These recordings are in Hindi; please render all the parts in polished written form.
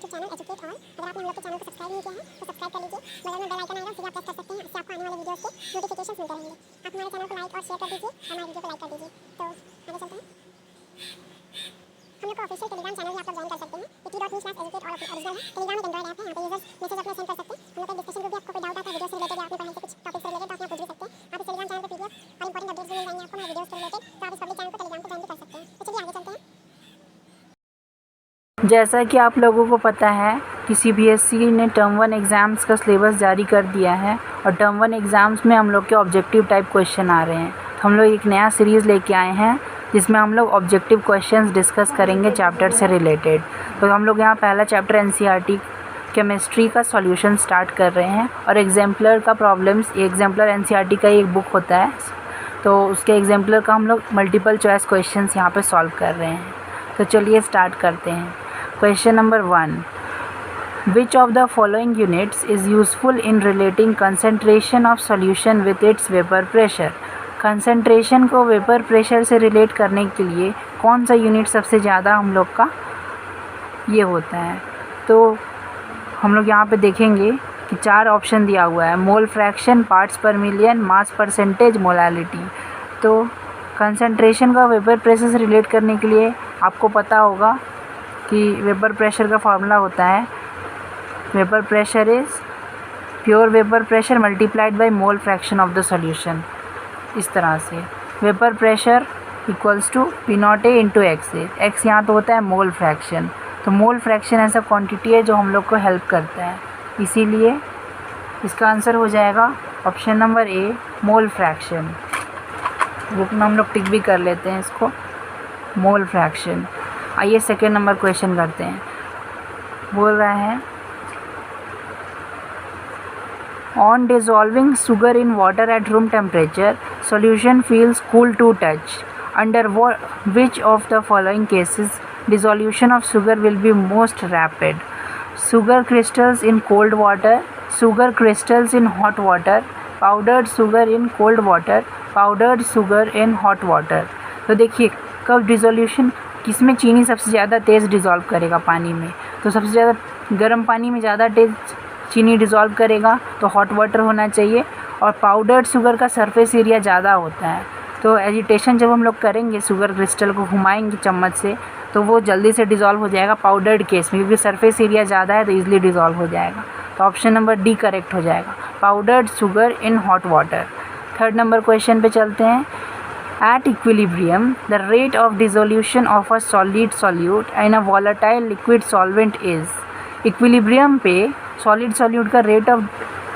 YouTube channel educate all. अगर आपने हम लोग के चैनल को सब्सक्राइब नहीं किया है तो सब्सक्राइब कर लीजिए। बगल में बेल आइकन आएगा, उसे आप प्रेस कर सकते हैं। इससे आपको आने वाले वीडियोस के नोटिफिकेशंस मिलते रहेंगे। आप हमारे चैनल को लाइक और शेयर कर दीजिए, हमारे वीडियो को लाइक कर दीजिए। तो आगे चलते हैं। हम लोग का ऑफिशियल टेलीग्राम चैनल भी आप लोग ज्वाइन कर सकते हैं। it.me/educate all ओरिजिनल है। टेलीग्राम एक एंड्रॉइड ऐप है, यहाँ पे यूजर्स मैसेज अपना सेंड कर सकते हैं। हम लोग का डिस्कशन ग्रुप भी, आपको कोई डाउट आता है वीडियो से रिलेटेड या अपने पढ़ाई से कुछ टॉपिक से रिलेटेड, तो आप यहाँ पूछ भी सकते हैं। आप इस टेलीग्राम चैनल पे पीडीएफ और इंपॉर्टेंट अपडेट्स भी मिल जाएंगे आपको हमारे वीडियोस से रिलेटेड। तो आप इस पब्लिक चैनल को टेलीग्राम को ज्वाइन भी कर सकते हैं। तो चलिए आगे चलते हैं। जैसा कि आप लोगों को पता है कि सीबीएसई ने टर्म 1 एग्ज़ाम्स का सिलेबस जारी कर दिया है और टर्म 1 एग्ज़ाम्स में हम लोग के ऑब्जेक्टिव टाइप क्वेश्चन आ रहे हैं। तो हम लोग एक नया सीरीज़ लेके आए हैं जिसमें हम लोग ऑब्जेक्टिव क्वेश्चंस डिस्कस करेंगे चैप्टर से रिलेटेड। तो हम लोग यहाँ पहला चैप्टर एनसीईआरटी केमिस्ट्री का सॉल्यूशन स्टार्ट कर रहे हैं और एग्जाम्पलर का प्रॉब्लम्स, एग्जाम्पलर एनसीईआरटी का एक बुक होता है, तो उसके एग्जाम्पलर का हम लोग मल्टीपल चॉइस क्वेश्चंस यहाँ पे सॉल्व कर रहे हैं। तो चलिए स्टार्ट करते हैं। Question number 1. Which of the following units is useful in relating concentration of solution with its vapor pressure? Concentration को vapor pressure से relate करने के लिए कौन सा यूनिट सबसे ज़्यादा हम लोग का ये होता है? तो हम लोग यहाँ पे देखेंगे कि 4 ऑप्शन दिया हुआ है: मोल फ्रैक्शन, पार्ट्स पर मिलियन, मास परसेंटेज, मोलालिटी। तो कंसंट्रेशन का वेपर प्रेशर से रिलेट करने के लिए आपको पता होगा कि वेपर प्रेशर का फार्मूला होता है vapour pressure is pure vapour pressure multiplied by mole fraction of the solution. इस तरह से vapour pressure equals to P0A into XA। X यहाँ तो होता है मोल फ्रैक्शन, तो मोल फ्रैक्शन ऐसा क्वांटिटी है जो हम लोग को हेल्प करता है, इसीलिए इसका आंसर हो जाएगा option number A, mole fraction. Book में हम लोग टिक भी कर लेते हैं इसको, मोल फ्रैक्शन। आइए सेकेंड नंबर क्वेश्चन करते हैं। बोल रहा है on dissolving sugar in water at room temperature solution feels cool to touch. Under which of the following cases dissolution of sugar will be most rapid? Sugar crystals in cold water, sugar crystals in hot water, powdered sugar in cold water, powdered sugar in hot water. तो देखिए कब डिसोल्यूशन, किसमें चीनी सबसे ज़्यादा तेज़ डिज़ोल्व करेगा पानी में? तो सबसे ज़्यादा गर्म पानी में ज़्यादा तेज़ चीनी डिज़ोल्व करेगा तो हॉट वाटर होना चाहिए। और पाउडर्ड शुगर का सरफेस एरिया ज़्यादा होता है, तो एजिटेशन जब हम लोग करेंगे शुगर क्रिस्टल को घुमाएंगे चम्मच से तो वो जल्दी से डिज़ोल्व हो जाएगा पाउडर्ड केस में, क्योंकि सरफेस एरिया ज़्यादा है तो ईजिली डिज़ोल्व हो जाएगा। तो ऑप्शन नंबर डी करेक्ट हो जाएगा, पाउडर्ड शुगर इन hot water. Third number question पे चलते हैं। At equilibrium, the rate of dissolution of a solid solute in a volatile liquid solvent is। Equilibrium पे solid solute का rate of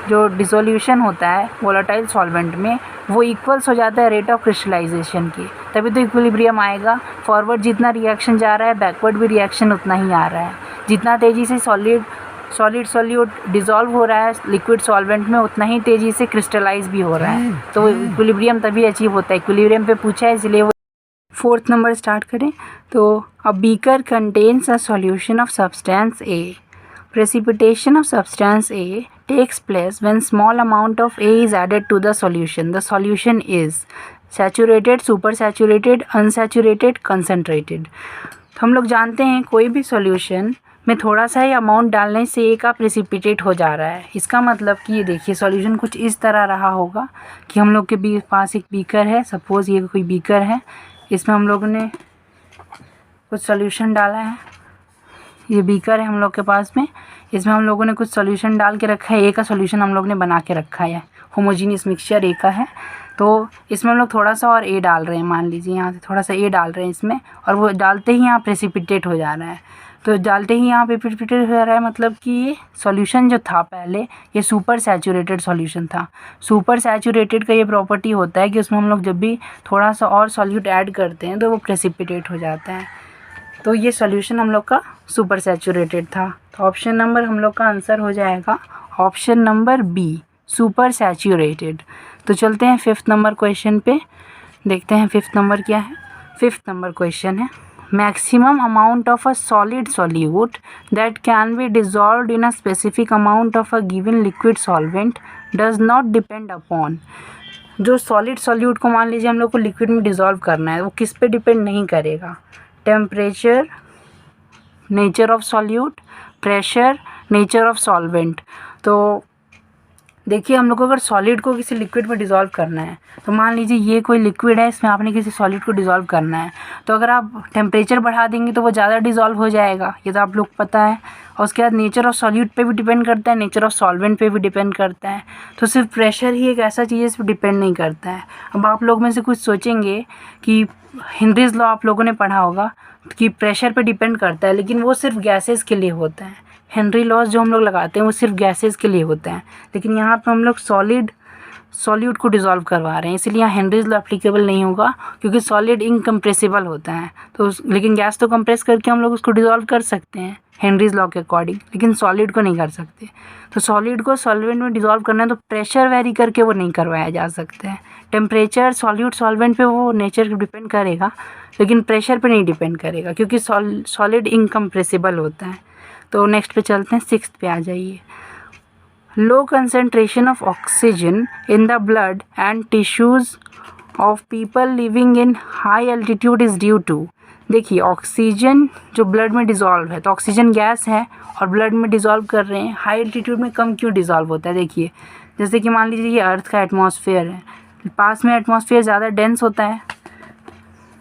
जो dissolution होता है volatile solvent में वो इक्वल्स हो जाता है rate of crystallization की, तभी तो equilibrium आएगा। फॉरवर्ड जितना रिएक्शन जा रहा है बैकवर्ड भी रिएक्शन उतना ही आ रहा है। जितना तेज़ी से सॉलिड सॉल्यूट डिज़ोल्व हो रहा है लिक्विड सॉल्वेंट में उतना ही तेज़ी से क्रिस्टलाइज भी हो रहा है, तो इक्विलिब्रियम तभी अचीव होता है। इक्विलिब्रियम पे पूछा है इसलिए वो। फोर्थ नंबर स्टार्ट करें तो a beaker contains a solution of substance A. Precipitation of substance A takes place when small amount of A is added to the solution. The solution is saturated, super saturated, unsaturated, concentrated. तो हम लोग जानते हैं कोई भी सॉल्यूशन में थोड़ा सा ही अमाउंट डालने से ए का प्रेसिपिटेट हो जा रहा है। इसका मतलब कि ये देखिए सॉल्यूशन कुछ इस तरह रहा होगा कि हम लोग के पास एक बीकर है, सपोज़ ये कोई बीकर है, इसमें हम लोगों ने कुछ सॉल्यूशन डाला है। ये बीकर है हम लोग के पास में, इसमें हम लोगों ने कुछ सॉल्यूशन डाल के रखा है। ए का सॉल्यूशन हम लोग ने बना के रखा है, होमोजीनियस मिक्सचर ए का है। तो इसमें हम लोग थोड़ा सा और ए डाल रहे हैं, मान लीजिए यहाँ से थोड़ा सा ए डाल रहे हैं इसमें, और वो डालते ही यहाँ प्रेसिपिटेट हो जा रहा है। तो डालते ही यहाँ पे प्रेसिपिटेट हो रहा है, मतलब कि ये सॉल्यूशन जो था पहले ये सुपर सैचुरेटेड सॉल्यूशन था। सुपर सैचुरेटेड का ये प्रॉपर्टी होता है कि उसमें हम लोग जब भी थोड़ा सा और सॉल्यूट ऐड करते हैं तो वो प्रेसिपिटेट हो जाता है। तो ये सॉल्यूशन हम लोग का सुपर सैचुरेटेड था। तो ऑप्शन नंबर हम लोग का आंसर हो जाएगा option number B, super saturated. तो चलते हैं फिफ्थ नंबर क्वेश्चन पे, देखते हैं फिफ्थ नंबर क्या है। फिफ्थ नंबर क्वेश्चन है maximum amount of a solid solute that can be dissolved in a specific amount of a given liquid solvent does not depend upon। जो सॉलिड सॉल्यूट को मान लीजिए हम लोग को लिक्विड में डिज़ोल्व करना है, वो किस पे डिपेंड नहीं करेगा, temperature, nature of solute, pressure, nature of solvent. तो देखिए हम लोग को अगर सॉलिड को किसी लिक्विड में डिज़ोल्व करना है, तो मान लीजिए ये कोई लिक्विड है, इसमें आपने किसी सॉलिड को डिज़ोल्व करना है, तो अगर आप टेम्परेचर बढ़ा देंगे तो वो ज़्यादा डिज़ोल्व हो जाएगा, ये तो आप लोग पता है। और उसके बाद नेचर ऑफ सॉल्यूट पे भी डिपेंड करता है, नेचर ऑफ सॉल्वेंट पे भी डिपेंड करता है। तो सिर्फ प्रेशर ही एक ऐसा चीज़ है इस पर डिपेंड नहीं करता है। अब आप लोग में से कुछ सोचेंगे कि हेनरीज लॉ आप लोगों ने पढ़ा होगा कि प्रेशर पे डिपेंड करता है, लेकिन वो सिर्फ गैसेस के लिए होता है। हेनरी लॉज जो हम लोग लगाते हैं वो सिर्फ गैसेस के लिए होते हैं, लेकिन यहाँ पे हम लोग सॉल्यूट को डिज़ोल्व करवा रहे हैं, इसलिए यहाँ हेनरीज लॉ एप्लीकेबल नहीं होगा, क्योंकि सॉलिड इनकम्प्रेसिबल होता है। तो लेकिन गैस तो कंप्रेस करके हम लोग उसको डिज़ोल्व कर सकते हैं हेनरीज लॉ के अकॉर्डिंग, लेकिन सॉलिड को नहीं कर सकते। तो सॉलिड को सॉल्वेंट में डिज़ोल्व करना है तो प्रेशर वेरी करके वो नहीं करवाया जा सकता है। टेम्परेचर सॉल्यूट सॉल्वेंट पे वो नेचर पे डिपेंड करेगा, लेकिन प्रेशर पे नहीं डिपेंड करेगा, क्योंकि सॉलिड इनकम्प्रेसिबल होता है। तो नेक्स्ट पे चलते हैं, 6th पे आ जाइए। Low concentration of oxygen in the blood and tissues of people living in high altitude is due to. देखिए ऑक्सीजन जो ब्लड में डिज़ोल्व है, तो ऑक्सीजन गैस है और ब्लड में डिज़ोल्व कर रहे हैं, हाई एल्टीट्यूड में कम क्यों डिज़ोल्व होता है? देखिए जैसे कि मान लीजिए ये अर्थ का एटमॉस्फेयर है, पास में एटमॉस्फेयर ज़्यादा डेंस होता है,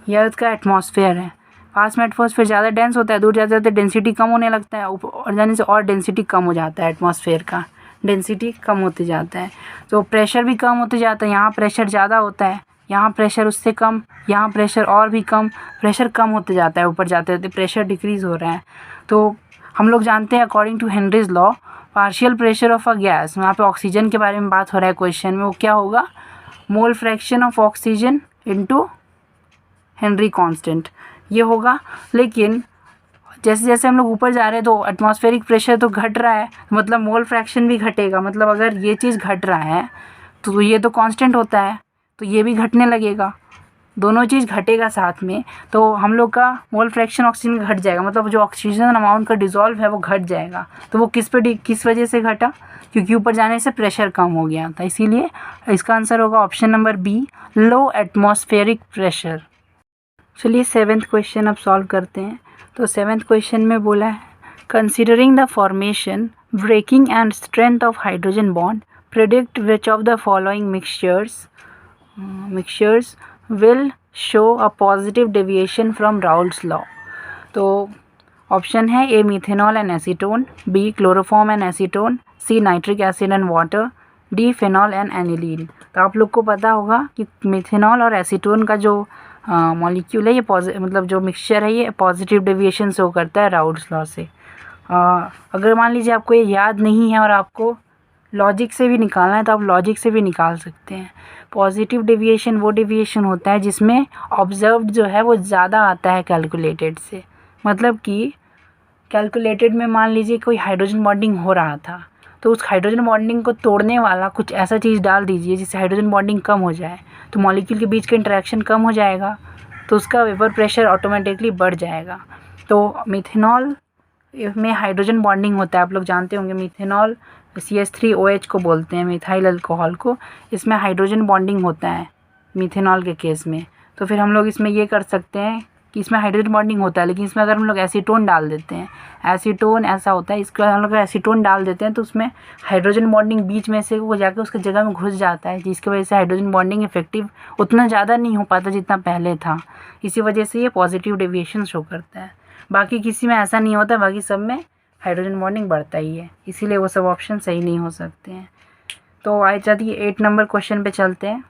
ये अर्थ का एटमॉस्फेयर है, पास में एटमॉस्फेयर ज़्यादा डेंस होता है, दूर जाते जाते डेंसिटी कम होने लगता है, ऊपर जाने से और डेंसिटी कम हो जाता है, एटमॉस्फेयर का डेंसिटी कम होते जाता है, तो प्रेशर भी कम होते जाता है। यहाँ प्रेशर ज़्यादा होता है, यहाँ प्रेशर उससे कम, यहाँ प्रेशर और भी कम, प्रेशर कम होते जाता है, ऊपर जाते जाते प्रेशर डिक्रीज़ हो रहा है। तो हम लोग जानते हैं according to Henry's law, partial pressure of a gas, यहाँ पे ऑक्सीजन के बारे में बात हो रहा है क्वेश्चन में, वो क्या होगा? मोल fraction of oxygen into Henry constant, ये होगा। लेकिन जैसे जैसे हम लोग ऊपर जा रहे हैं तो एटमॉस्फेरिक प्रेशर तो घट रहा है, मतलब मोल फ्रैक्शन भी घटेगा। मतलब अगर ये चीज़ घट रहा है तो ये तो कांस्टेंट होता है, तो ये भी घटने लगेगा, दोनों चीज़ घटेगा साथ में, तो हम लोग का मोल फ्रैक्शन ऑक्सीजन घट जाएगा, मतलब जो ऑक्सीजन अमाउंट का डिज़ोल्व है वो घट जाएगा। तो वो किस वजह से घटा? क्योंकि ऊपर जाने से प्रेशर कम हो गया था, इसीलिए इसका आंसर होगा option number B, low atmospheric pressure. चलिए 7th क्वेश्चन अब सॉल्व करते हैं। तो 7th क्वेश्चन में बोला है, considering the formation, breaking and strength of hydrogen bond, predict which of the following mixtures will show a positive deviation from Raoult's law. तो ऑप्शन है A methanol and acetone, B chloroform and acetone, C nitric acid and water, D phenol and aniline. तो आप लोग को पता होगा कि मिथेनॉल और एसीटोन का जो मॉलिक्यूल है, ये मतलब जो मिक्सचर है ये पॉजिटिव डेविएशन शो करता है राउल्ट्स लॉ से। अगर मान लीजिए आपको ये याद नहीं है और आपको लॉजिक से भी निकालना है तो आप लॉजिक से भी निकाल सकते हैं। पॉजिटिव डेविएशन वो डेविएशन होता है जिसमें ऑब्जर्व्ड जो है वो ज़्यादा आता है कैलकुलेटेड से। मतलब कि कैलकुलेटेड में मान लीजिए कोई हाइड्रोजन बॉन्डिंग हो रहा था, तो उस हाइड्रोजन बॉन्डिंग को तोड़ने वाला कुछ ऐसा चीज़ डाल दीजिए जिससे हाइड्रोजन बॉन्डिंग कम हो जाए, तो मॉलिक्यूल के बीच का इंटरेक्शन कम हो जाएगा, तो उसका वेपर प्रेशर ऑटोमेटिकली बढ़ जाएगा। तो मिथेनॉल में हाइड्रोजन बॉन्डिंग होता है, आप लोग जानते होंगे, मिथेनॉल CH3OH को बोलते हैं, मिथाइल अल्कोहल को, इसमें हाइड्रोजन बॉन्डिंग होता है मिथेनॉल के केस में। तो फिर हम लोग इसमें ये कर सकते हैं कि इसमें हाइड्रोजन बॉन्डिंग होता है, लेकिन इसमें अगर हम लोग एसीटोन डाल देते हैं, एसीटोन ऐसा होता है, इसको हम लोग एसीटोन डाल देते हैं तो उसमें हाइड्रोजन बॉन्डिंग बीच में से वो जाकर उसके जगह में घुस जाता है, जिसकी वजह से हाइड्रोजन बॉन्डिंग इफेक्टिव उतना ज़्यादा नहीं हो पाता जितना पहले था। इसी वजह से ये पॉजिटिव डेविएशन शो करता है। बाकी किसी में ऐसा नहीं होता, बाकी सब में हाइड्रोजन बॉन्डिंग बढ़ता ही है, इसीलिए वो सब ऑप्शन सही नहीं हो सकते हैं। तो आए जाती है 8 नंबर क्वेश्चन पे चलते हैं।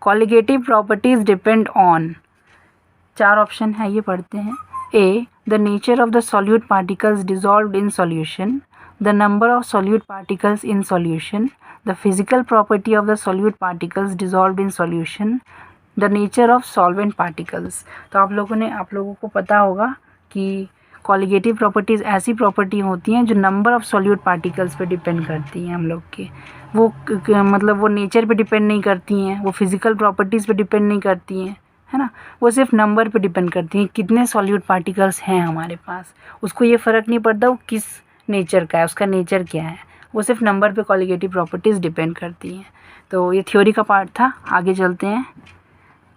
Colligative properties depend on, 4 option है, ये पढ़ते हैं। A, the nature of the solute particles dissolved in solution, the number of solute particles in solution, the physical property of the solute particles dissolved in solution, the nature of solvent particles. तो आप लोगों को पता होगा कि कॉलिगेटिव प्रॉपर्टीज़ ऐसी प्रॉपर्टी होती हैं जो नंबर ऑफ सॉल्यूट पार्टिकल्स पे डिपेंड करती हैं हम लोग के, वो मतलब वो नेचर पे डिपेंड नहीं करती हैं, वो फिज़िकल प्रॉपर्टीज़ पे डिपेंड नहीं करती हैं, है ना, वो सिर्फ नंबर पे डिपेंड करती हैं, कितने सॉल्यूट पार्टिकल्स हैं हमारे पास। उसको ये फ़र्क नहीं पड़ता वो किस नेचर का है, उसका नेचर क्या है, वो सिर्फ नंबर पे कॉलिगेटिव प्रॉपर्टीज़ डिपेंड करती हैं। तो ये थ्योरी का पार्ट था। आगे चलते हैं।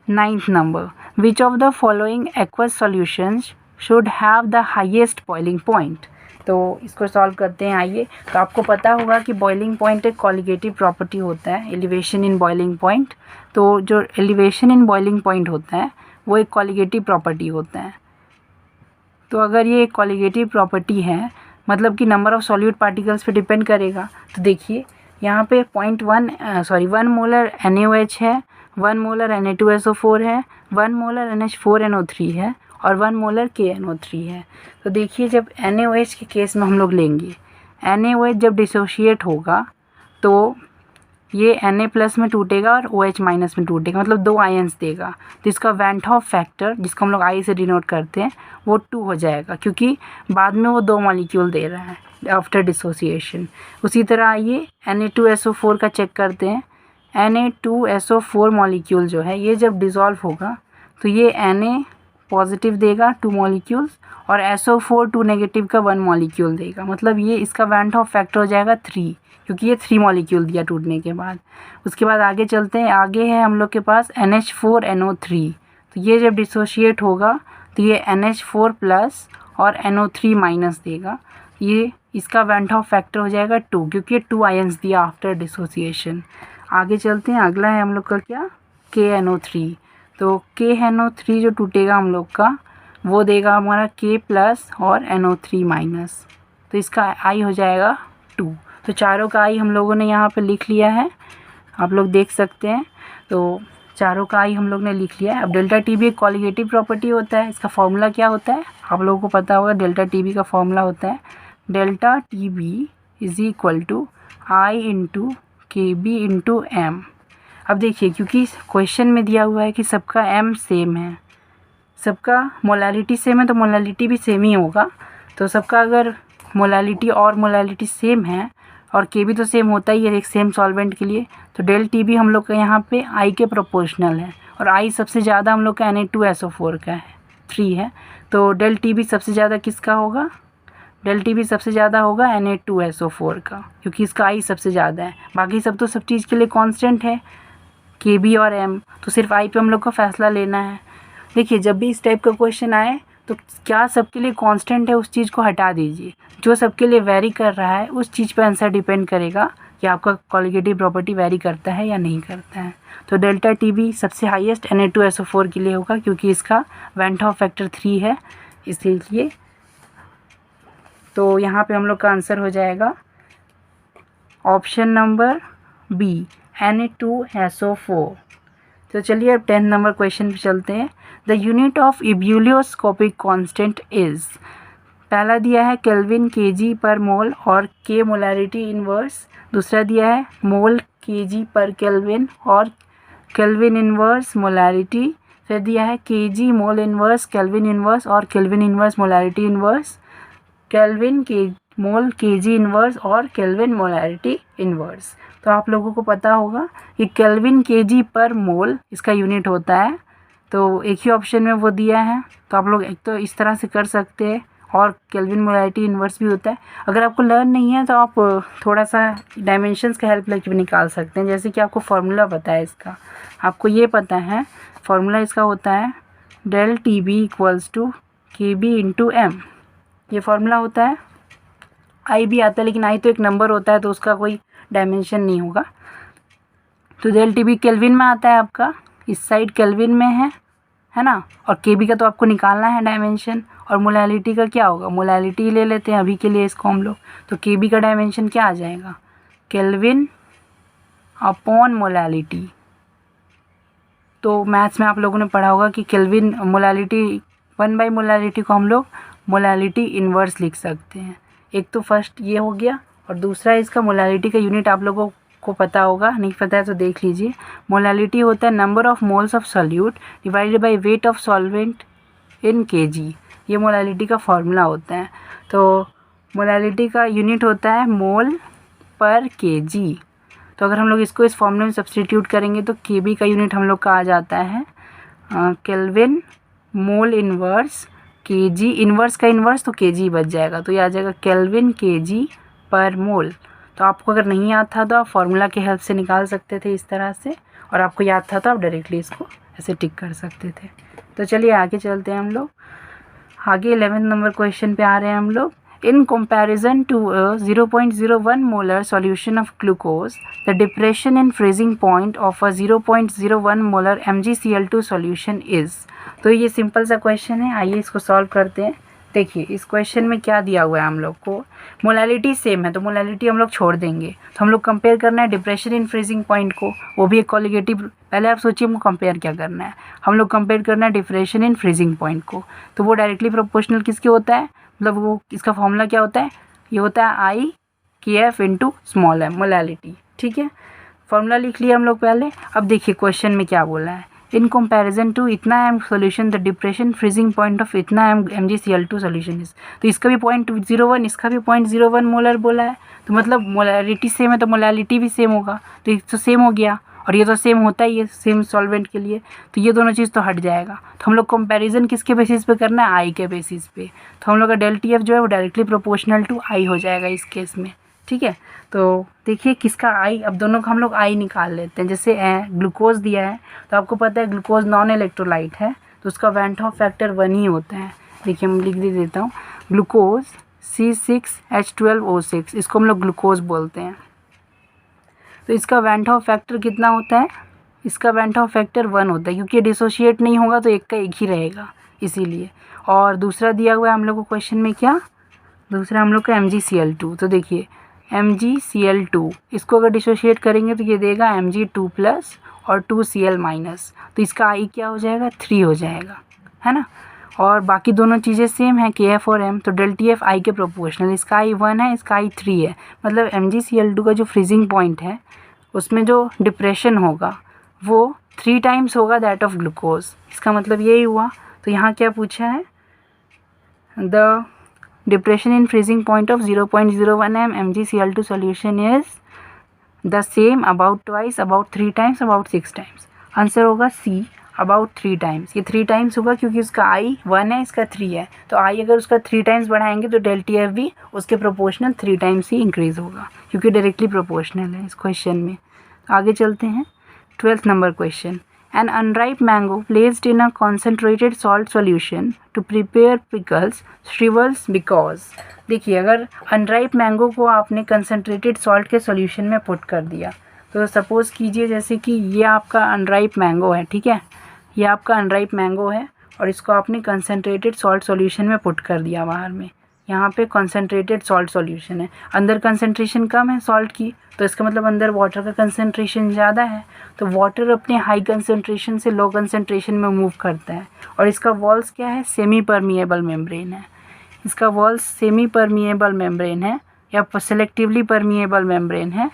9th number, which of the following aqueous solutions should have the highest boiling point. तो इसको सॉल्व करते हैं आइए। तो आपको पता होगा कि बॉइलिंग पॉइंट एक कॉलिगेटिव प्रॉपर्टी होता है, एलिवेशन इन बॉइलिंग पॉइंट। तो जो एलिवेशन इन बॉइलिंग पॉइंट होता है वो एक कॉलिगेटिव प्रॉपर्टी होता है। तो अगर ये एक कॉलिगेटिव प्रॉपर्टी है मतलब कि नंबर ऑफ़ सॉल्यूट पार्टिकल्स पे डिपेंड करेगा। तो देखिए यहाँ पे 1 मोलर NaOH है, 1 मोलर Na2SO4 है, 1 मोलर NH4NO3 है और 1 मोलर KNO3 है। तो देखिए जब NaOH के केस में हम लोग लेंगे, NaOH जब डिसोशिएट होगा तो ये Na प्लस में टूटेगा और OH माइनस में टूटेगा, मतलब 2 आयन्स देगा। तो इसका वैन हॉफ फैक्टर जिसको हम लोग I से डिनोट करते हैं वो 2 हो जाएगा, क्योंकि बाद में वो 2 मॉलिक्यूल दे रहा है आफ्टर डिसोसिएशन। उसी तरह आइए Na2SO4 का चेक करते हैं। Na2SO4 मॉलिक्यूल जो है ये जब डिज़ोल्व होगा तो ये Na पॉजिटिव देगा 2 मॉलिक्यूल्स और SO4 2 नेगेटिव का 1 मॉलिक्यूल देगा, मतलब ये इसका वैन हॉफ फैक्टर हो जाएगा 3, क्योंकि ये 3 मॉलिक्यूल दिया टूटने के बाद। उसके बाद आगे चलते हैं, आगे है हम लोग के पास NH4NO3। तो ये जब डिसोशिएट होगा तो ये NH4 प्लस और NO3 माइनस देगा, ये इसका वैन हॉफ फैक्टर हो जाएगा 2, क्योंकि ये 2 आयन्स दिया आफ्टर डिसोसिएशन। आगे चलते हैं, अगला है हम लोग का क्या, KNO3। तो KNO3 जो टूटेगा हम लोग का वो देगा हमारा K प्लस और NO3 माइनस। तो इसका I हो जाएगा 2। तो चारों का I हम लोगों ने यहाँ पे लिख लिया है, आप लोग देख सकते हैं। तो चारों का I हम लोग ने लिख लिया है। अब डेल्टा टी भी एक कॉलिगेटिव प्रॉपर्टी होता है। इसका फॉर्मूला क्या होता है आप लोगों को पता होगा। डेल्टा टी बी का फॉर्मूला होता है delta T B is equal to I into K B into M. अब देखिए क्योंकि क्वेश्चन में दिया हुआ है कि सबका m सेम है, सबका मोलालिटी सेम है, तो मोलालिटी भी सेम ही होगा। तो सबका अगर मोलालिटी और मोलालिटी सेम है और के भी तो सेम होता ही है एक सेम सॉल्वेंट के लिए, तो डेल टी भी हम लोग का यहाँ पे I के प्रोपोर्शनल है और I सबसे ज़्यादा हम लोग का Na2SO4 का है, 3 है। तो डेल टी भी सबसे ज़्यादा किसका होगा, डेल टी भी सबसे ज़्यादा होगा Na2SO4 का, क्योंकि इसका I सबसे ज़्यादा है। बाकी सब तो सब चीज़ के लिए कांस्टेंट है, के बी और एम, तो सिर्फ I पे हम लोग को फैसला लेना है। देखिए जब भी इस टाइप का क्वेश्चन आए तो क्या सबके लिए कांस्टेंट है उस चीज़ को हटा दीजिए, जो सबके लिए वेरी कर रहा है उस चीज़ पर आंसर डिपेंड करेगा कि आपका कॉलिगेटिव प्रॉपर्टी वेरी करता है या नहीं करता है। तो डेल्टा टी बी सबसे हाईएस्ट Na2SO4 के लिए होगा, क्योंकि इसका वैन हॉफ फैक्टर 3 है इसलिए। तो यहाँ पे हम लोग का आंसर हो जाएगा ऑप्शन नंबर बी Na2SO4। तो चलिए अब 10 नंबर क्वेश्चन पे चलते हैं। The unit of ebullioscopic constant is, पहला दिया है केल्विन केजी पर मोल और के मोलारिटी इनवर्स, दूसरा दिया है मोल केजी पर केल्विन और केल्विन इनवर्स मोलारिटी, फिर दिया है K G mole inverse kelvin inverse और kelvin inverse molarity inverse, kelvin के मोल केजी इनवर्स और केल्विन मोलारिटी इनवर्स। तो आप लोगों को पता होगा कि केल्विन केजी पर मोल इसका यूनिट होता है, तो एक ही ऑप्शन में वो दिया है। तो आप लोग एक तो इस तरह से कर सकते हैं और केल्विन मोलारिटी इनवर्स भी होता है। अगर आपको लर्न नहीं है तो आप थोड़ा सा डायमेंशंस का हेल्प लेके भी निकाल सकते हैं। जैसे कि आपको फार्मूला पता है इसका, आपको ये पता है फार्मूला इसका होता है del T B equals to K B into M, ये फार्मूला होता है। आई भी आता है लेकिन आई तो एक नंबर होता है तो उसका कोई डायमेंशन नहीं होगा। तो डेल टी बी केल्विन में आता है आपका, इस साइड केल्विन में है ना, और के बी का तो आपको निकालना है डायमेंशन। और मोलालिटी का क्या होगा, मोलालिटी ले लेते हैं अभी के लिए इसको हम लोग। तो के बी का डायमेंशन क्या आ जाएगा, केल्विन अपॉन मोलालिटी। तो मैथ्स में आप लोगों ने पढ़ा होगा कि केल्विन मोलालिटी 1 बाई मोलालिटी को हम लोग मोलालिटी इन्वर्स लिख सकते हैं। एक तो फर्स्ट ये हो गया और दूसरा इसका मोलालिटी का यूनिट आप लोगों को पता होगा, नहीं पता है तो देख लीजिए। मोलालिटी होता है number of moles of solute divided by weight of solvent in KG, ये मोलालिटी का फॉर्मूला होता है। तो मोलालिटी का यूनिट होता है मोल पर केजी। तो अगर हम लोग इसको इस फॉर्मूले में सब्स्टिट्यूट करेंगे तो केबी का यूनिट हम लोग का आ जाता है केल्विन मोल इन्वर्स केजी, इन्वर्स का इन्वर्स तो केजी बच जाएगा, तो ये आ जाएगा केल्विन केजी पर मोल। तो आपको अगर नहीं याद था तो आप फार्मूला की हेल्प से निकाल सकते थे इस तरह से, और आपको याद था तो आप डायरेक्टली इसको ऐसे टिक कर सकते थे। तो चलिए आगे चलते हैं हम लोग। आगे 11 नंबर क्वेश्चन पे आ रहे हैं हम लोग. In comparison to a 0.01 molar solution of glucose, the depression in freezing point of a 0.01 molar MgCl2 solution is. तो ये सिंपल सा क्वेश्चन है, आइए इसको सॉल्व करते हैं. देखिए इस क्वेश्चन में क्या दिया हुआ है हम लोग को. मोलालिटी सेम है तो मोलालिटी हम लोग छोड़ देंगे. तो हम लोग कंपेयर करना है डिप्रेशन इन फ्रीजिंग पॉइंट को, वो भी एक कॉलिगेटिव. पहले आप सोचिए हमको कंपेयर क्या करना है. हम लोग कंपेयर करना है डिप्रेशन इन फ्रीजिंग पॉइंट को. तो वो डायरेक्टली प्रोपोर्शनल किसके होता है, मतलब वो इसका फॉर्मूला क्या होता है, ये होता है I K F into small M molality. ठीक है, फॉर्मूला लिख लिया हम लोग पहले. अब देखिए क्वेश्चन में क्या बोला है. इन कंपैरिजन टू इतना M solution the depression freezing point of इतना एम MgCl2 सोल्यूशन इज. तो इसका भी 0.01 इसका भी 0.01 मोलर बोला है. तो मतलब मोलारिटी सेम है तो मोलालिटी भी सेम होगा. तो ये तो सेम हो गया और ये तो सेम होता ही है सेम सॉल्वेंट के लिए. तो ये दोनों चीज़ तो हट जाएगा. तो हम लोग कंपैरिजन किसके बेसिस पे करना है, आई के बेसिस पे. तो हम लोग का डेल टी एफ जो है वो डायरेक्टली प्रोपोर्शनल टू आई हो जाएगा इस केस में. ठीक है, तो देखिए किसका आई, अब दोनों का हम लोग आई निकाल लेते हैं. जैसे ग्लूकोज दिया है तो आपको पता है ग्लूकोज नॉन इलेक्ट्रोलाइट है तो उसका वेंट ऑफ फैक्टर 1 ही होता है. देखिए मैं लिख देता हूँ, ग्लूकोज C6H12O6 इसको हम लोग ग्लूकोज बोलते हैं. तो इसका वेंट ऑफ फैक्टर कितना होता है, इसका वेंट ऑफ फैक्टर 1 होता है क्योंकि डिसोशिएट नहीं होगा तो एक का एक ही रहेगा इसीलिए. और दूसरा दिया हुआ है हम लोग को क्वेश्चन में क्या, दूसरा हम लोग का MgCl2. तो देखिए MgCl2 इसको अगर डिसोशिएट करेंगे तो ये देगा Mg2 प्लस और 2Cl माइनस. तो इसका आई क्या हो जाएगा, 3 हो जाएगा, है ना. और बाकी दोनों चीज़ें सेम है KF और M. तो डेल टी एफ आई के प्रोपोर्शनल, इसका आई 1 है इसका आई 3 है. मतलब MgCl2 का जो फ्रीजिंग पॉइंट है उसमें जो डिप्रेशन होगा वो 3 टाइम्स होगा दैट ऑफ ग्लूकोज. इसका मतलब यही हुआ. तो यहाँ क्या पूछा है, the depression in freezing point of 0.01 m MgCl2 solution is the same about twice about 3 times about 6 times. Answer होगा सी अबाउट 3 टाइम्स. ये 3 टाइम्स होगा क्योंकि उसका आई 1 है इसका 3 है. तो आई अगर उसका 3 टाइम्स बढ़ाएंगे तो डेल टी एफ भी उसके प्रोपोर्शनल 3 टाइम्स ही इंक्रीज़ होगा क्योंकि डायरेक्टली प्रोपोर्शनल है इस क्वेश्चन में. आगे चलते हैं 12th number question. An unripe mango placed in a concentrated salt solution to prepare pickles shrivels because. देखिए अगर अनराइप मैंगो को आपने कंसनट्रेटेड सॉल्ट के सॉल्यूशन में पुट कर दिया तो सपोज़ कीजिए जैसे कि ये आपका अनराइप मैंगो है. ठीक है, ये आपका अनराइप मैंगो है और इसको आपने कंसनट्रेटेड सॉल्ट सॉल्यूशन में पुट कर दिया बाहर में. यहाँ पे कंसनट्रेटेड सॉल्ट सॉल्यूशन है, अंदर कंसनट्रेशन कम है सॉल्ट की तो इसका मतलब अंदर वाटर का कंसनट्रेशन ज़्यादा है. तो वाटर अपने हाई कंसनट्रेशन से लो कंसनट्रेशन में मूव करता है. और इसका वॉल्स क्या है, सेमी परमिएबल मेम्ब्रेन है. इसका वॉल्स सेमी परमिएबल मेम्ब्रेन है या सेलेक्टिवली परमिएबल मेम्ब्रेन है.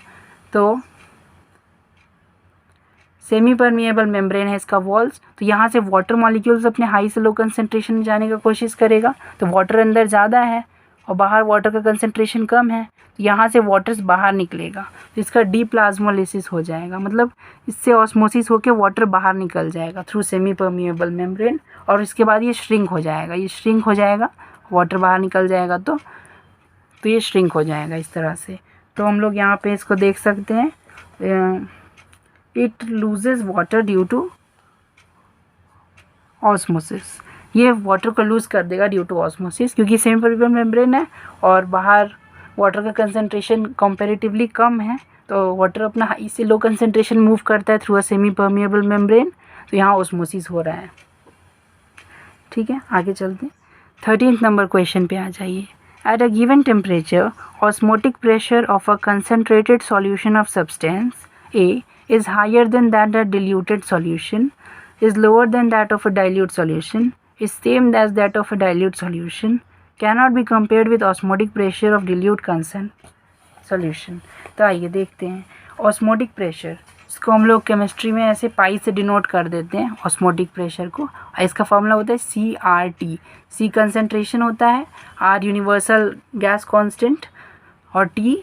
तो सेमी परमिएबल मेम्ब्रेन है इसका वॉल्स. तो यहाँ से वाटर मॉलिक्यूल्स अपने हाई से लो कंसनट्रेशन में जाने का कोशिश करेगा. तो वाटर अंदर ज़्यादा है और बाहर वाटर का कंसनट्रेशन कम है. तो यहाँ से वाटर बाहर निकलेगा तो इसका डीप्लाज्मोलिसिस हो जाएगा. मतलब इससे ऑस्मोसिस होकर वाटर बाहर निकल जाएगा थ्रू सेमी परमिएबल मेम्ब्रेन और इसके बाद ये श्रिंक हो जाएगा. ये श्रिंक हो जाएगा, वाटर बाहर निकल जाएगा तो ये श्रिंक हो जाएगा इस तरह से. तो हम लोग यहाँ पे इसको देख सकते हैं, it loses water due to osmosis. ये वाटर को लूज़ कर देगा ड्यू टू ऑस्मोसिस क्योंकि सेमी परमिएबल मेम्ब्रेन है और बाहर वाटर का कंसनट्रेशन कंपैरेटिवली कम है. तो वाटर अपना हाई से लो कंसनट्रेशन मूव करता है through a semi permeable membrane. तो यहाँ ऑस्मोसिस हो रहा है. ठीक है, आगे चलते हैं 13th नंबर क्वेश्चन पे आ जाइए. At a given temperature osmotic pressure of a concentrated solution of substance A is higher than that of diluted solution, is lower than that of a dilute solution, is same as that of a dilute solution, cannot be compared with osmotic pressure of dilute consent solution. तो आइए देखते हैं ऑस्मोटिक प्रेशर. इसको हम लोग केमिस्ट्री में ऐसे पाई से डिनोट कर देते हैं ऑस्मोटिक प्रेशर को. इसका फॉर्मूला होता है CRT. C कंसनट्रेशन होता है, R यूनिवर्सल गैस कांस्टेंट और T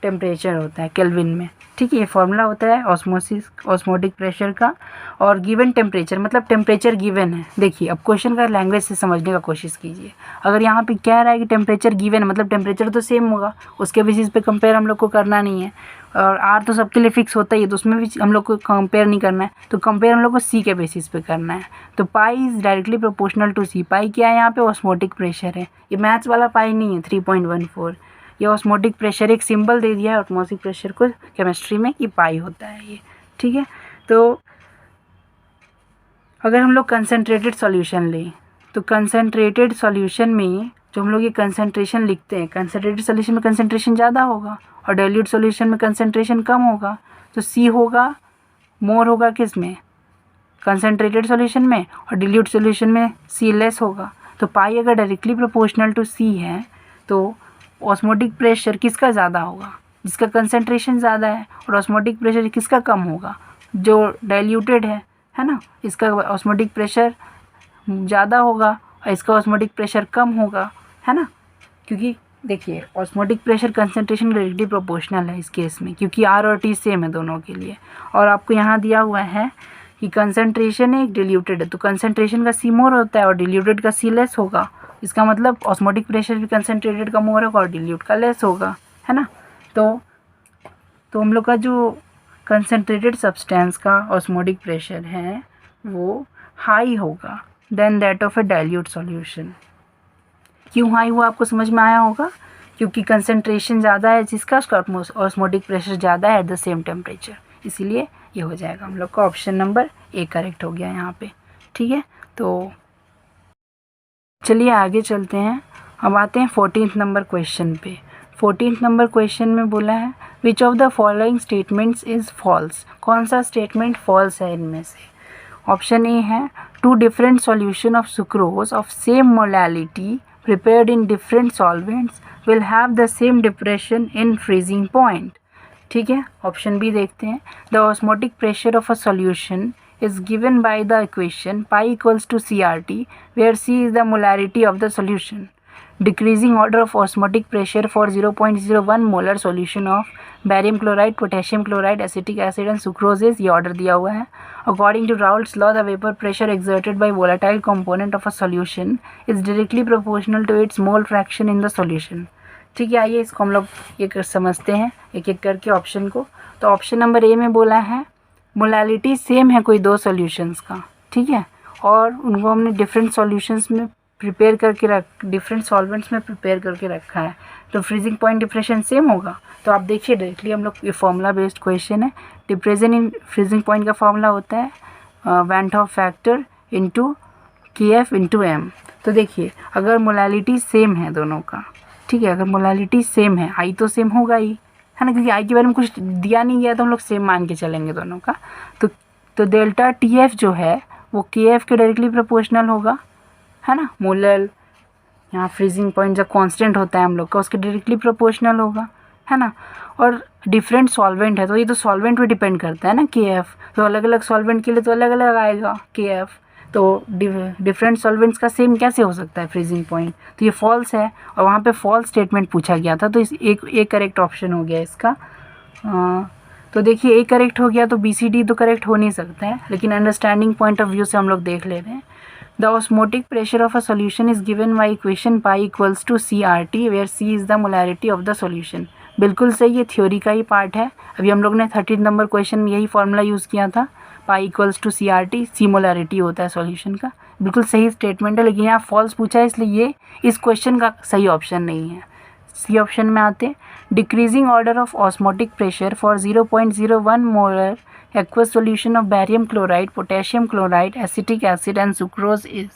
टेम्परेचर होता है केल्विन में। ठीक है, ये फॉर्मूला होता है ऑस्मोटिक प्रेशर का। और गिवन टेम्परेचर मतलब टेम्परेचर गिवन है। देखिए अब क्वेश्चन का लैंग्वेज से समझने का कोशिश कीजिए। अगर यहाँ पे कह रहा है कि टेम्परेचर गिवन है मतलब टेम्परेचर तो सेम होगा, उसके बेसिस पे कंपेयर हम लोग को करना नहीं है। और आर तो सबके लिए फिक्स होता ही है, तो उसमें भी हम लोग को कंपेयर नहीं करना है, तो कंपेयर हम लोग को सी के बेसिस पे करना है। तो पाई इज़ डायरेक्टली प्रोपोर्शनल टू सी। पाई क्या है यहाँ पे? ऑस्मोटिक प्रेशर है। ये मैथ्स वाला पाई नहीं है 3.14। ये ऑस्मोटिक प्रेशर एक सिंबल दे दिया है ऑस्मोटिक प्रेशर को केमिस्ट्री में, ये पाई होता है ये। ठीक है, तो अगर हम लोग कंसनट्रेटेड सॉल्यूशन लें तो कंसनट्रेटेड सॉल्यूशन में जो हम लोग ये कंसनट्रेशन लिखते हैं, कंसनट्रेटेड सॉल्यूशन में कंसनट्रेशन ज़्यादा होगा और डाइल्यूट सॉल्यूशन में कंसनट्रेशन कम होगा। तो सी होगा, मोर होगा किस में? कंसनट्रेटेड सॉल्यूशन में, और डिल्यूट सॉल्यूशन में सी लेस होगा। तो पाई अगर डायरेक्टली प्रोपोर्शनल टू सी है तो ऑस्मोटिक प्रेशर किसका ज़्यादा होगा? जिसका कंसनट्रेशन ज़्यादा है। और ऑस्मोटिक प्रेशर किसका कम होगा? जो डाइल्यूटेड है ना, इसका ऑस्मोटिक प्रेशर ज़्यादा होगा और इसका ऑस्मोटिक प्रेशर कम होगा, है ना। क्योंकि देखिए osmotic pressure concentration directly proportional है इस केस में, क्योंकि आर और टी सेम है दोनों के लिए। और आपको यहाँ दिया हुआ है कि कंसनट्रेशन एक डिल्यूटेड है, तो कंसनट्रेशन का सी मोर होता है और डिल्यूटेड का सी लेस होगा। इसका मतलब ऑस्मोटिक प्रेशर भी कंसनट्रेटेड का मोर होगा और डिल्यूट का लेस होगा, है ना। तो हम लोग का जो कंसनट्रेटेड सब्सटेंस का ऑस्मोटिक प्रेशर है वो हाई होगा than that of a dilute solution. क्यों हाई हुआ आपको समझ में आया होगा? क्योंकि कंसनट्रेशन ज़्यादा है जिसका, उसका ऑस्मोटिक प्रेशर ज़्यादा है एट द सेम टेम्परेचर, इसीलिए ये हो जाएगा हम लोग का ऑप्शन नंबर ए करेक्ट हो गया यहाँ पे। ठीक है, तो चलिए आगे चलते हैं। अब आते हैं 14th नंबर क्वेश्चन पे। 14th नंबर क्वेश्चन में बोला है which of the following statements is false. कौन सा स्टेटमेंट फॉल्स है इनमें से? ऑप्शन ए है two different solution of sucrose of same molality prepared in different solvents will have the same depression in freezing point। ठीक है, ऑप्शन बी देखते हैं। The osmotic pressure of a solution is given by the equation pi equals to CRT where C is the molarity of the solution। Decreasing order of osmotic pressure for 0.01 molar solution of barium chloride, potassium chloride, acetic acid and sucrose is, ये ऑर्डर दिया हुआ है। According to Raoult's law, the vapor pressure exerted by volatile component of a solution is directly proportional to its mole fraction in the solution। ठीक है, आइए इसको हम लोग ये समझते हैं एक एक करके ऑप्शन को। तो ऑप्शन नंबर ए में बोला है मोलैलिटी सेम है कोई दो सॉल्यूशंस का, ठीक है, और उनको हमने डिफरेंट सॉल्यूशंस में प्रिपेयर करके डिफरेंट सॉल्वेंट्स में प्रिपेयर करके रखा है, तो फ्रीजिंग पॉइंट डिप्रेशन सेम होगा। तो आप देखिए डायरेक्टली हम लोग ये फॉर्मूला बेस्ड क्वेश्चन है। डिप्रेशन इन फ्रीजिंग पॉइंट का फॉर्मूला होता है van't Hoff factor into KF into M। तो देखिए अगर मोलैलिटी सेम है दोनों का, ठीक है, अगर मोलैलिटी सेम है आई तो सेम होगा ही, है ना, क्योंकि आई के बारे में कुछ दिया नहीं गया तो हम लोग सेम मान के चलेंगे दोनों का। तो डेल्टा TF जो है वो KF के डायरेक्टली प्रोपोर्शनल होगा, है ना। मोलर यहाँ फ्रीजिंग पॉइंट जब कांस्टेंट होता है हम लोग का उसके डायरेक्टली प्रोपोर्शनल होगा, है ना। और डिफरेंट सॉल्वेंट है तो ये तो सॉल्वेंट पे डिपेंड करता है ना KF, तो अलग अलग सॉल्वेंट के लिए तो अलग अलग आएगा KF। तो डिफरेंट सॉल्वेंट्स का सेम कैसे हो सकता है फ्रीजिंग पॉइंट? तो ये फॉल्स है और वहाँ पे फॉल्स स्टेटमेंट पूछा गया था, तो इस एक करेक्ट ऑप्शन हो गया इसका। तो देखिए एक करेक्ट हो गया तो BCD तो करेक्ट हो नहीं सकता है, लेकिन अंडरस्टैंडिंग पॉइंट ऑफ व्यू से हम लोग देख ले रहे हैं। The osmotic pressure of a solution is given by equation pi equals to CRT where C is the molarity of the solution। बिल्कुल सही, ये थ्योरी का ही पार्ट है। अभी हम लोग ने 13 नंबर क्वेश्चन में यही फॉर्मूला यूज़ किया था, pi equals to CRT, C molarity होता है सॉल्यूशन का। बिल्कुल सही स्टेटमेंट है, लेकिन यहाँ फॉल्स पूछा है इसलिए ये इस क्वेश्चन का सही ऑप्शन नहीं है। सी ऑप्शन में आते decreasing order of osmotic pressure for 0.01 molar aqueous solution of barium chloride, potassium chloride, acetic acid and sucrose is।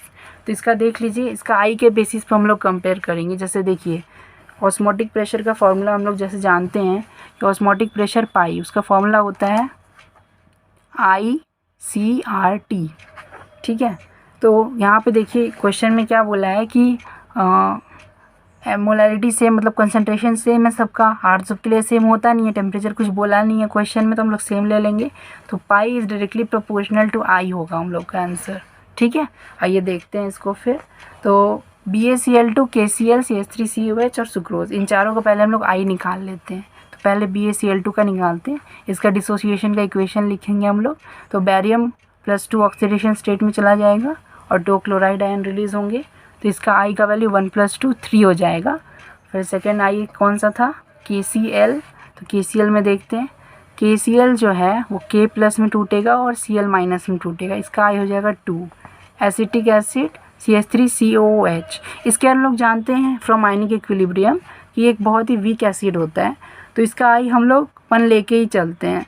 तो इसका देख लीजिए, इसका आई के बेसिस पे हम लोग कंपेयर करेंगे। जैसे देखिए ऑस्मोटिक प्रेशर का फॉर्मूला हम लोग जैसे जानते हैं कि ऑस्मोटिक प्रेशर पाई, उसका फॉर्मूला होता है ICRT, ठीक है। तो यहाँ पे देखिए क्वेश्चन में क्या बोला है कि मोलैरिटी सेम मतलब कंसंट्रेशन सेम है सबका, आर सबके लिए सेम होता नहीं है, टेम्परेचर कुछ बोला नहीं है क्वेश्चन में, तो हम लोग सेम ले लेंगे। तो पाई इज़ डायरेक्टली प्रोपोर्शनल टू आई होगा हम लोग का आंसर, ठीक है। आइए देखते हैं इसको फिर। तो BaCl2 KCl CH3COH और सुक्रोज, इन चारों को पहले हम लोग आई निकाल लेते हैं। तो पहले BaCl2 का निकालते हैं, इसका डिसोसिएशन का इक्वेशन लिखेंगे हम लोग। तो बैरियम +2 ऑक्सीडेशन स्टेट में चला जाएगा और 2 क्लोराइड आयन रिलीज़ होंगे, तो इसका I का वैल्यू 1 + 2 3 हो जाएगा। फिर सेकेंड I कौन सा था, KCl, तो KCl में देखते हैं, KCl जो है वो K+ में टूटेगा और Cl- में टूटेगा, इसका I हो जाएगा 2। एसिटिक एसिड CH3COOH, इसके हम लोग जानते हैं फ्रॉम आयनिक इक्विलिब्रियम कि एक बहुत ही वीक एसिड होता है, तो इसका I हम लोग 1 लेके ही चलते हैं।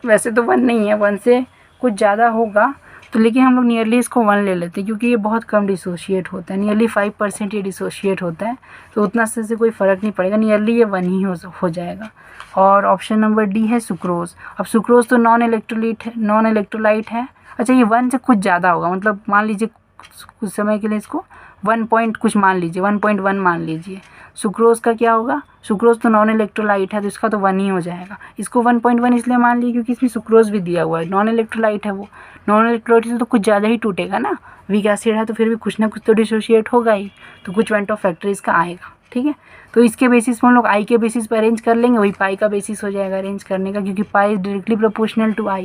वैसे तो 1 नहीं है, 1 से कुछ ज़्यादा होगा, तो लेकिन हम लोग नियरली इसको 1 ले लेते हैं क्योंकि ये बहुत कम डिसोशिएट होता है, नियरली 5% ये डिसोशिएट होता है, तो उतना से कोई फ़र्क नहीं पड़ेगा, नियरली ये 1 ही हो जाएगा। और ऑप्शन नंबर डी है सुक्रोज़। अब सुक्रोज़ तो नॉन इलेक्ट्रोलाइट है। अच्छा, ये 1 से कुछ ज़्यादा होगा, मतलब मान लीजिए कुछ समय के लिए इसको 1 पॉइंट कुछ मान लीजिए, 1.1 मान लीजिए। सुक्रोज़ का क्या होगा, सुक्रोज़ तो नॉन इलेक्ट्रोलाइट है, तो इसका तो 1 ही हो जाएगा। इसको 1.1 इसलिए मान लीजिए क्योंकि इसमें सुक्रोज़ भी दिया हुआ है, नॉन इलेक्ट्रोलाइट है, वो नॉन इलेक्ट्रोलाइट से तो कुछ ज़्यादा ही टूटेगा ना, वीक एसिड है तो फिर भी कुछ ना कुछ तो डिसोशिएट होगा ही, तो कुछ वेंट ऑफ फैक्टर इसका आएगा। ठीक है, तो इसके बेसिस पर हम लोग I के बेसिस पर अरेंज कर लेंगे, वही पाई का बेसिस हो जाएगा अरेंज करने का, क्योंकि पाई डायरेक्टली प्रोपोर्शनल टू I।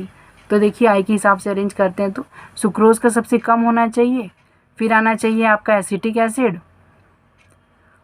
तो देखिए I के हिसाब से अरेंज करते हैं, तो सुक्रोज़ का सबसे कम होना चाहिए, फिर आना चाहिए आपका एसिटिक एसिड,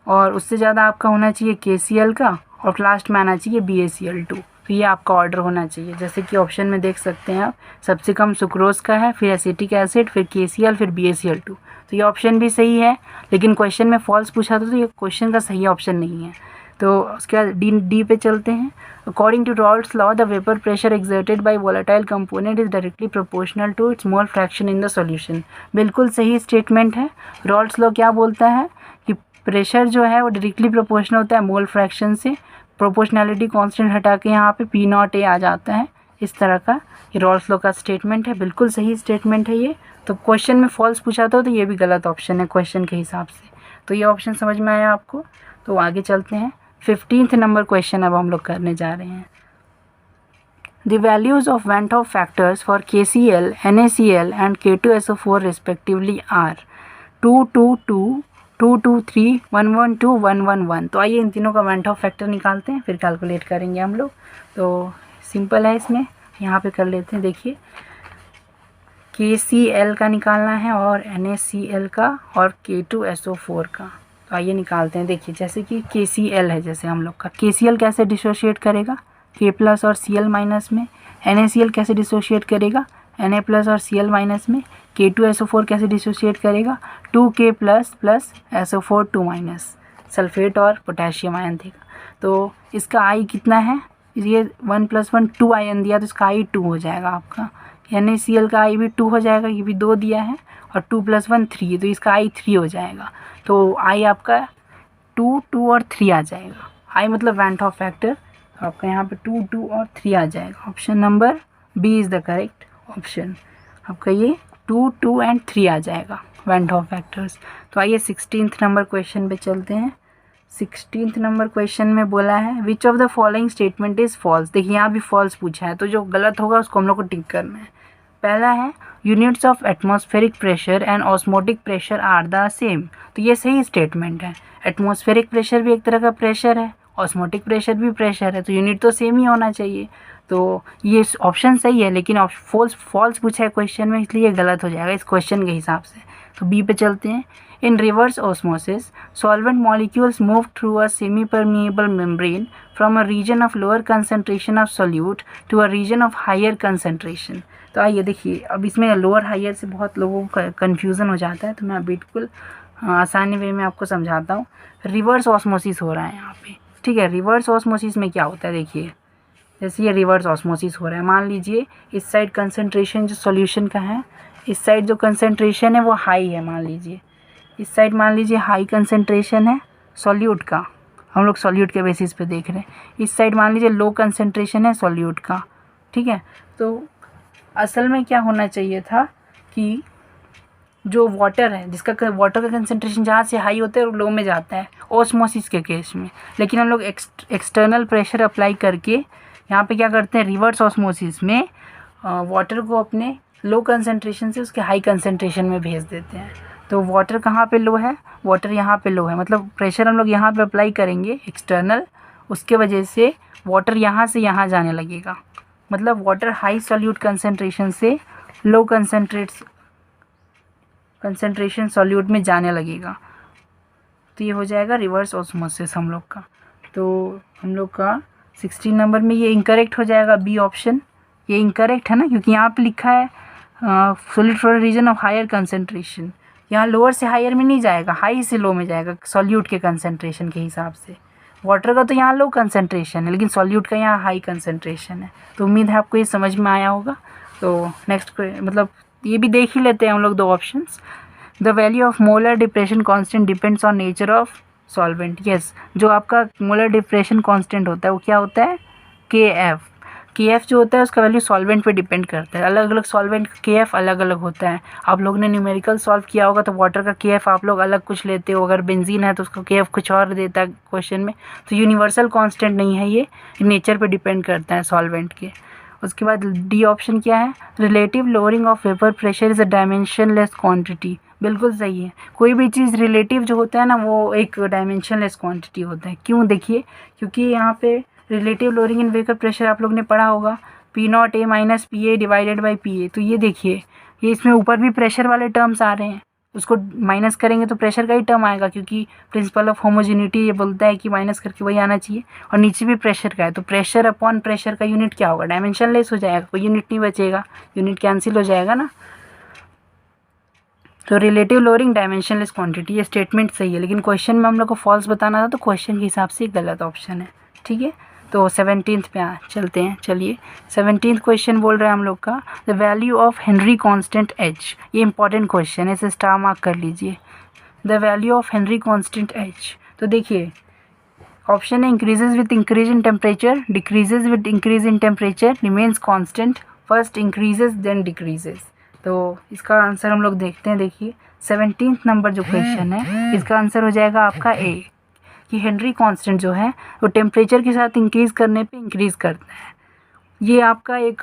और उससे ज़्यादा आपका होना चाहिए KCl का, और लास्ट में आना चाहिए BaCl2। तो ये आपका ऑर्डर होना चाहिए, जैसे कि ऑप्शन में देख सकते हैं आप, सबसे कम सुक्रोज़ का है, फिर एसिटिक एसिड, फिर KCl, फिर BaCl2। तो ये ऑप्शन भी सही है, लेकिन क्वेश्चन में फॉल्स पूछा था, तो ये क्वेश्चन का सही ऑप्शन नहीं है। तो उसके बाद डी पे चलते हैं। According to Raoult's law, the vapour pressure exerted by volatile component is directly proportional to its mole fraction in the solution. बिल्कुल सही स्टेटमेंट है। रॉल्स लॉ क्या बोलता है कि प्रेशर जो है वो डायरेक्टली प्रोपोर्शनल होता है मोल फ्रैक्शन से। प्रोपोर्शनैलिटी कांस्टेंट हटा के यहाँ पे P0A आ जाता है, इस तरह का ये रॉल्स लॉ का स्टेटमेंट है। बिल्कुल सही स्टेटमेंट है ये। तो क्वेश्चन में फॉल्स पूछा था, तो ये भी गलत ऑप्शन है क्वेश्चन के हिसाब से। तो ये ऑप्शन समझ में आया आपको। तो आगे चलते हैं, 15th नंबर क्वेश्चन अब हम लोग करने जा रहे हैं। The values of Van't Hoff factors for KCl, NaCl and K2SO4 respectively are 222, 223, 112, 111। तो आइए इन तीनों का Van't Hoff फैक्टर निकालते हैं, फिर कैलकुलेट करेंगे हम लोग। तो सिंपल है, इसमें यहाँ पे कर लेते हैं। देखिए KCl का निकालना है और NaCl का और K2SO4 का। तो आइए निकालते हैं। देखिए जैसे कि KCl है, जैसे हम लोग का KCl कैसे डिसोशिएट करेगा, K+ और Cl- में। NaCl कैसे डिसोशिएट करेगा, Na+ और Cl- में। K2SO4 कैसे डिसोशिएट करेगा, 2K+ + SO4 2-, सल्फेट और पोटेशियम आयन देगा। तो इसका I कितना है, ये 1 + 1 2 आयन दिया, तो इसका I 2 हो जाएगा आपका। NaCl का I भी 2 हो जाएगा, ये भी 2 दिया है, और 2 + 1 3, तो इसका I 3 हो जाएगा। तो I आपका 2, 2 और 3 आ जाएगा। I मतलब Van't Hoff फैक्टर आपका यहाँ पे 2, 2 और 3 आ जाएगा। Option number B is the correct option. आपका ये 2, 2 एंड 3 आ जाएगा Van't Hoff फैक्टर्स। तो आइए 16th नंबर क्वेश्चन पे चलते हैं। 16th नंबर क्वेश्चन में बोला है which of the following statement is false. देखिए यहाँ भी फॉल्स पूछा है, तो जो गलत होगा उसको हम लोग को टिक करना है। पहला है units of atmospheric pressure and osmotic pressure are the same. तो ये सही स्टेटमेंट है। एटमॉस्फेरिक प्रेशर भी एक तरह का प्रेशर है, ऑस्मोटिक प्रेशर भी प्रेशर है, तो यूनिट तो सेम ही होना चाहिए। तो ये ऑप्शन सही है, लेकिन फॉल्स पूछा है क्वेश्चन में, इसलिए गलत हो जाएगा इस क्वेश्चन के हिसाब से। तो बी पे चलते हैं। In reverse osmosis solvent molecules move through a semi permeable membrane from a region of lower concentration of solute to a region of higher concentration. तो आइए देखिए, अब इसमें लोअर हायर से बहुत लोगों का कन्फ्यूज़न हो जाता है, तो मैं बिल्कुल आसानी वे में आपको समझाता हूँ। रिवर्स ऑस्मोसिस हो रहा है यहाँ पे, ठीक है। रिवर्स ऑस्मोसिस में क्या होता है, देखिए जैसे ये रिवर्स ऑस्मोसिस हो रहा है, मान लीजिए इस साइड कंसंट्रेशन जो सॉल्यूशन का है, इस साइड जो कंसंट्रेशन है वो हाई है, मान लीजिए इस साइड मान लीजिए हाई कंसंट्रेशन है सॉल्यूट का, हम लोग सॉल्यूट के बेसिस पे देख रहे हैं। इस साइड मान लीजिए लो कंसंट्रेशन है सॉल्यूट का, ठीक है। तो असल में क्या होना चाहिए था कि जो वाटर है, जिसका वाटर का कंसंट्रेशन जहाँ से हाई होता है और लो में जाता है ऑस्मोसिस के केस में, लेकिन हम लोग एक्सटर्नल प्रेशर अप्लाई करके यहाँ पे क्या करते हैं, रिवर्स ऑस्मोसिस में वाटर को अपने लो कंसंट्रेशन से उसके हाई कंसंट्रेशन में भेज देते हैं। तो वाटर कहाँ पे लो है, वाटर यहाँ पे लो है, मतलब प्रेशर हम लोग यहाँ पे अप्लाई करेंगे एक्सटर्नल, उसके वजह से वाटर यहाँ से यहाँ जाने लगेगा, मतलब वाटर हाई सॉल्यूट कंसनट्रेशन से लो कंसनट्रेशन सॉल्यूट में जाने लगेगा। तो ये हो जाएगा रिवर्स ऑस्मोसिस हम लोग का। तो हम लोग का 16 नंबर में ये इनकरेक्ट हो जाएगा, बी ऑप्शन। ये इनकरेक्ट है ना, क्योंकि यहाँ पे लिखा है solid for reason of higher concentration. यहाँ लोअर से हायर में नहीं जाएगा, हाई से लो में जाएगा सॉल्यूट के कंसनट्रेशन के हिसाब से। वाटर का तो यहाँ लो कंसनट्रेशन है, लेकिन सॉल्यूट का यहाँ हाई कंसनट्रेशन है। तो उम्मीद है आपको ये समझ में आया होगा। तो नेक्स्ट मतलब ये भी देख ही लेते हैं हम लोग 2 options. The value of molar depression constant depends on nature of solvent. Yes, जो आपका मोलर डिप्रेशन कांस्टेंट होता है वो क्या होता है, KF जो होता है उसका वैल्यू सॉल्वेंट पे डिपेंड करता है। अलग अलग सॉल्वेंट का KF अलग अलग होता है। आप लोग ने न्यूमेरिकल सॉल्व किया होगा तो वाटर का KF आप लोग अलग कुछ लेते हो, अगर बेंजीन है तो उसका KF कुछ और देता है क्वेश्चन में। तो यूनिवर्सल कांस्टेंट नहीं है, ये नेचर पे डिपेंड करता है सॉल्वेंट के। उसके बाद डी ऑप्शन क्या है, relative lowering of vapour pressure is a dimensionless quantity. बिल्कुल सही है। कोई भी चीज़ रिलेटिव जो होता है ना वो एक डायमेंशनलेस क्वांटिटी होता है। क्यों, देखिए, क्योंकि यहाँ पे relative lowering in vapour pressure आप लोग ने पढ़ा होगा, P0 A - PA divided by PA। तो ये देखिए, ये इसमें ऊपर भी प्रेशर वाले टर्म्स आ रहे हैं, उसको माइनस करेंगे तो प्रेशर का ही टर्म आएगा, क्योंकि प्रिंसिपल ऑफ होमोजेनिटी ये बोलता है कि माइनस करके वही आना चाहिए। और नीचे भी प्रेशर का है, तो प्रेशर अपॉन प्रेशर का यूनिट क्या होगा, डायमेंशनलेस हो जाएगा, कोई यूनिट नहीं बचेगा, यूनिट कैंसिल हो जाएगा ना। तो रिलेटिव लोअरिंग डायमेंशनलेस क्वांटिटी, ये स्टेटमेंट सही है, लेकिन क्वेश्चन में हम लोग को फॉल्स बताना था, तो क्वेश्चन के हिसाब से गलत ऑप्शन है। ठीक है, तो 17th पे चलते हैं। चलिए 17th क्वेश्चन बोल रहे हैं हम लोग का, the value of Henry constant H। ये इंपॉर्टेंट क्वेश्चन है, इसे स्टार मार्क कर लीजिए। The value of Henry constant H, तो देखिए ऑप्शन है increases with increase in temperature, decreases with increase in temperature, remains constant, first increases then decreases. तो इसका आंसर हम लोग देखते हैं। देखिए 17th नंबर जो क्वेश्चन है इसका आंसर हो जाएगा आपका ए, कि हेनरी कांस्टेंट जो है वो टेम्परेचर के साथ इंक्रीज़ करने पे इंक्रीज़ करता है। ये आपका एक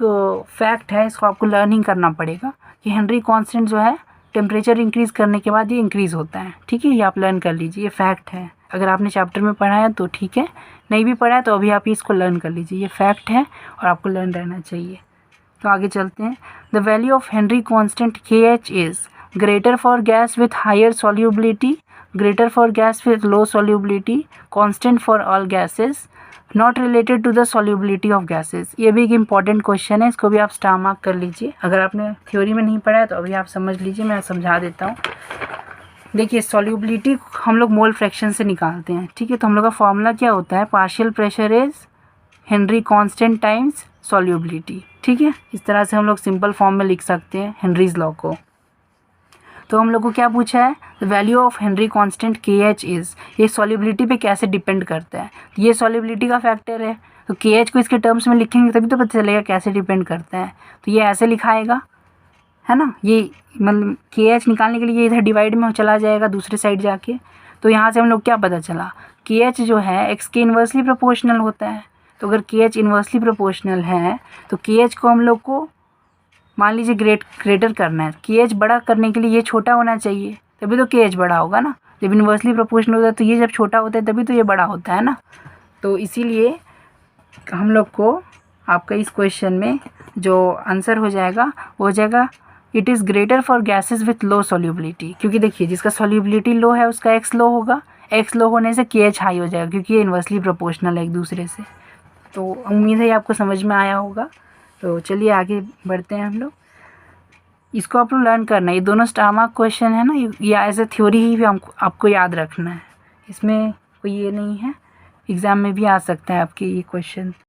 फैक्ट है, इसको आपको लर्निंग करना पड़ेगा कि हेनरी कांस्टेंट जो है टेम्परेचर इंक्रीज़ करने के बाद ये इंक्रीज़ होता है। ठीक है, ये आप लर्न कर लीजिए, ये फैक्ट है। अगर आपने चैप्टर में पढ़ा है तो ठीक है, नहीं भी पढ़ा है तो अभी आप इसको लर्न कर लीजिए, ये फैक्ट है और आपको लर्न रहना चाहिए। तो आगे चलते हैं। The value of Henry constant KH is greater for gas with higher solubility, greater for gas with low solubility, constant for all gases, not related to the solubility of gases। ये भी एक इम्पॉर्टेंट क्वेश्चन है, इसको भी आप स्टार मार्क कर लीजिए। अगर आपने थ्योरी में नहीं पढ़ा है तो अभी आप समझ लीजिए, मैं समझा देता हूँ। देखिए सॉल्युबिलिटी हम लोग मोल फ्रैक्शन से निकालते हैं। ठीक है, तो हम लोग का फॉर्मूला क्या होता है, partial pressure is Henry constant times solubility. ठीक है, इस तरह से हम लोग सिंपल फॉर्म में लिख सकते हैं हेनरीज लॉ को। तो हम लोग को क्या पूछा है, the value of Henry constant KH is, ये सॉल्युबिलिटी पे कैसे डिपेंड करता है, ये सॉल्युबिलिटी का फैक्टर है, तो KH को इसके टर्म्स में लिखेंगे तभी तो पता चलेगा कैसे डिपेंड करता है। तो ये ऐसे लिखाएगा, है ना, ये मतलब KH निकालने के लिए ये इधर डिवाइड में चला जाएगा दूसरे साइड जाके। तो यहाँ से हम लोग क्या पता चला, KH जो है x के इन्वर्सली प्रोपोर्शनल होता है। तो अगर KH इन्वर्सली प्रोपोर्शनल है तो KH को हम लोग को मान लीजिए ग्रेटर करना है, KH बड़ा करने के लिए ये छोटा होना चाहिए, तभी तो KH बड़ा होगा ना। जब इन्वर्सली प्रोपोर्शनल होता है तो ये जब छोटा होता है तभी तो ये बड़ा होता है ना। तो इसीलिए हम लोग को आपका इस क्वेश्चन में जो आंसर हो जाएगा वो हो जाएगा it is greater for gases with low solubility, क्योंकि देखिए जिसका सॉल्युबिलिटी लो है उसका x लो होगा, x लो होने से KH हाई हो जाएगा, क्योंकि ये इन्वर्सली प्रोपोर्शनल है एक दूसरे से। तो उम्मीद है आपको समझ में आया होगा। तो चलिए आगे बढ़ते हैं हम लोग। इसको आप लोग लर्न करना है, ये दोनों स्टार मार्क क्वेश्चन है ना, ये एज ए थ्योरी ही भी आपको याद रखना है, इसमें कोई ये नहीं है, एग्ज़ाम में भी आ सकता है आपके ये क्वेश्चन।